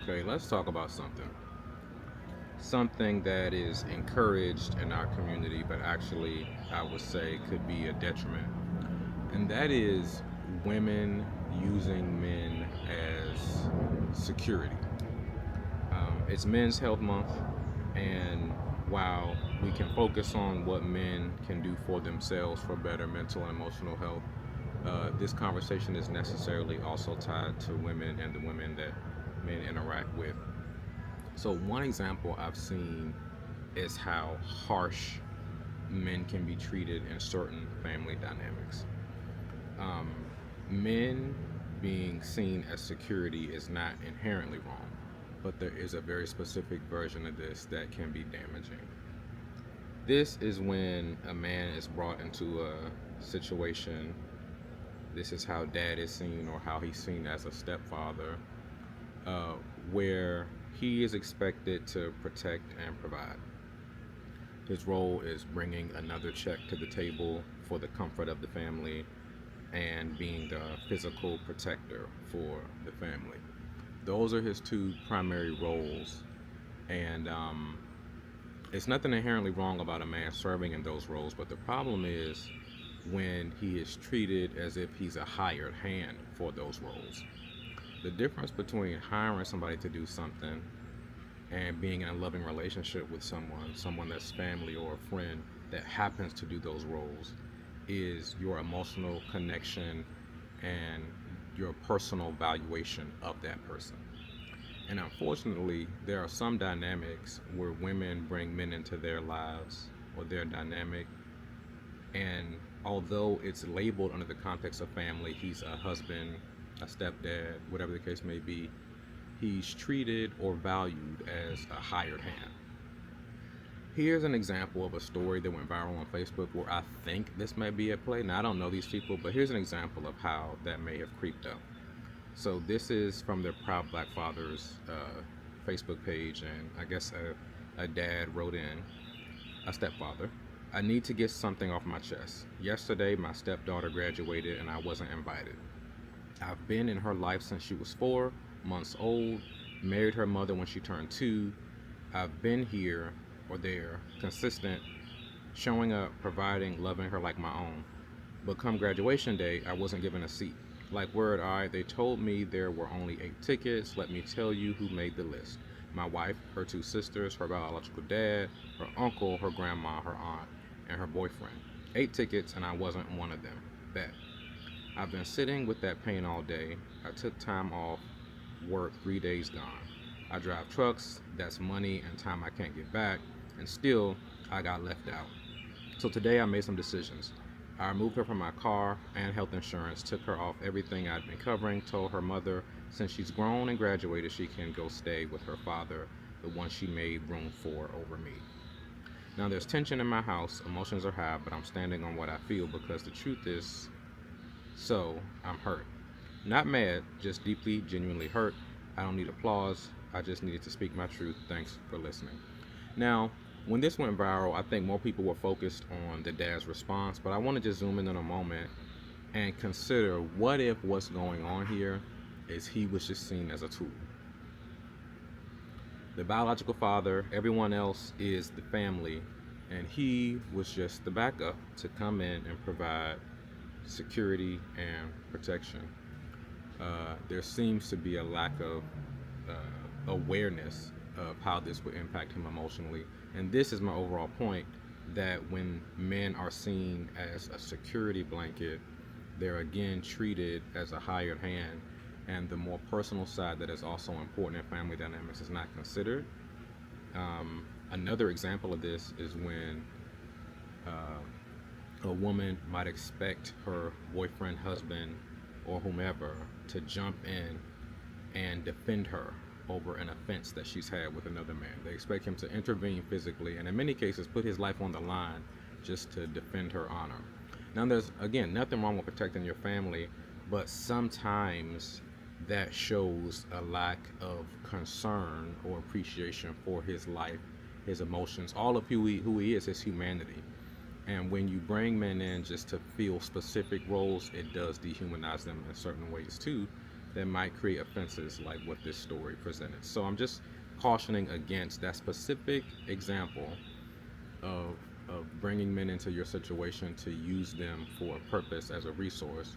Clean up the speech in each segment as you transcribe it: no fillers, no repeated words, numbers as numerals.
Okay, let's talk about something. Something that is encouraged in our community, but actually, I would say, could be a detriment. And that is women using men as security. It's Men's Health Month, and while we can focus on what men can do for themselves for better mental and emotional health, this conversation is necessarily also tied to women and the women that men interact with. So, one example I've seen is how harsh men can be treated in certain family dynamics. Um, Men being seen as security is not inherently wrong, but there is a very specific version of this that can be damaging. This is when a man is brought into a situation. This is how dad is seen, or how he's seen as a stepfather, uh, where he is expected to protect and provide. His role is bringing another check to the table for the comfort of the family and being the physical protector for the family. Those are his two primary roles, and it's nothing inherently wrong about a man serving in those roles, but the problem is when he is treated as if he's a hired hand for those roles. The difference between hiring somebody to do something and being in a loving relationship with someone that's family or a friend that happens to do those roles, is your emotional connection and your personal valuation of that person. And unfortunately, there are some dynamics where women bring men into their lives or their dynamic, and although it's labeled under the context of family, he's a husband, a stepdad, whatever the case may be, he's treated or valued as a hired hand. Here's an example of a story that went viral on Facebook where I think this may be at play. Now, I don't know these people, but here's an example of how that may have creeped up. So, this is from the Proud Black Fathers Facebook page, and I guess a dad wrote in, a stepfather. I need to get something off my chest. Yesterday, my stepdaughter graduated and I wasn't invited. I've been in her life since she was 4 months old, married her mother when she turned 2. I've been here or there, consistent, showing up, providing, loving her like my own. But come graduation day, I wasn't given a seat. Like word, alright, they told me there were only 8 tickets. Let me tell you who made the list. My wife, her 2 sisters, her biological dad, her uncle, her grandma, her aunt, and her boyfriend. 8 tickets, and I wasn't one of them. Bet. I've been sitting with that pain all day. I took time off work, 3 days gone. I drive trucks, that's money and time I can't get back, and still I got left out. So today I made some decisions. I removed her from my car and health insurance, took her off everything I'd been covering, told her mother since she's grown and graduated she can go stay with her father, the one she made room for over me. Now there's tension in my house, emotions are high, but I'm standing on what I feel because the truth is, so I'm hurt. Not mad, just deeply, genuinely hurt. I don't need applause. I just needed to speak my truth. Thanks for listening. Now, when this went viral, I think more people were focused on the dad's response, but I want to just zoom in a moment and consider what if what's going on here is he was just seen as a tool. The biological father, everyone else is the family, and he was just the backup to come in and provide security and protection. There seems to be a lack of awareness of how this would impact him emotionally. And this is my overall point, that when men are seen as a security blanket, they're again treated as a hired hand, and the more personal side that is also important in family dynamics is not considered. Another example of this is when a woman might expect her boyfriend, husband, or whomever to jump in and defend her over an offense that she's had with another man. They expect him to intervene physically and in many cases put his life on the line just to defend her honor. Now there's again nothing wrong with protecting your family, but sometimes that shows a lack of concern or appreciation for his life, his emotions, all of who he is, his humanity. And when you bring men in just to fill specific roles, it does dehumanize them in certain ways too. that might create offenses like what this story presented. So I'm just cautioning against that specific example of bringing men into your situation to use them for a purpose as a resource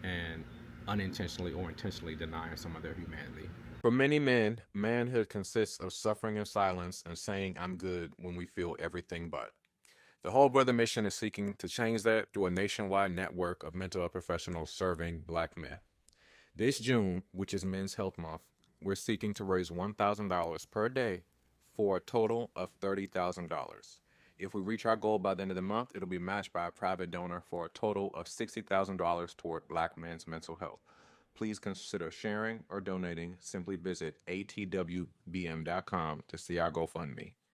and unintentionally or intentionally denying some of their humanity. For many men, manhood consists of suffering in silence and saying I'm good when we feel everything but. The Whole Brother Mission is seeking to change that through a nationwide network of mental health professionals serving black men. This June, which is Men's Health Month, we're seeking to raise $1,000 per day for a total of $30,000. If we reach our goal by the end of the month, it'll be matched by a private donor for a total of $60,000 toward black men's mental health. Please consider sharing or donating. Simply visit atwbm.com to see our GoFundMe.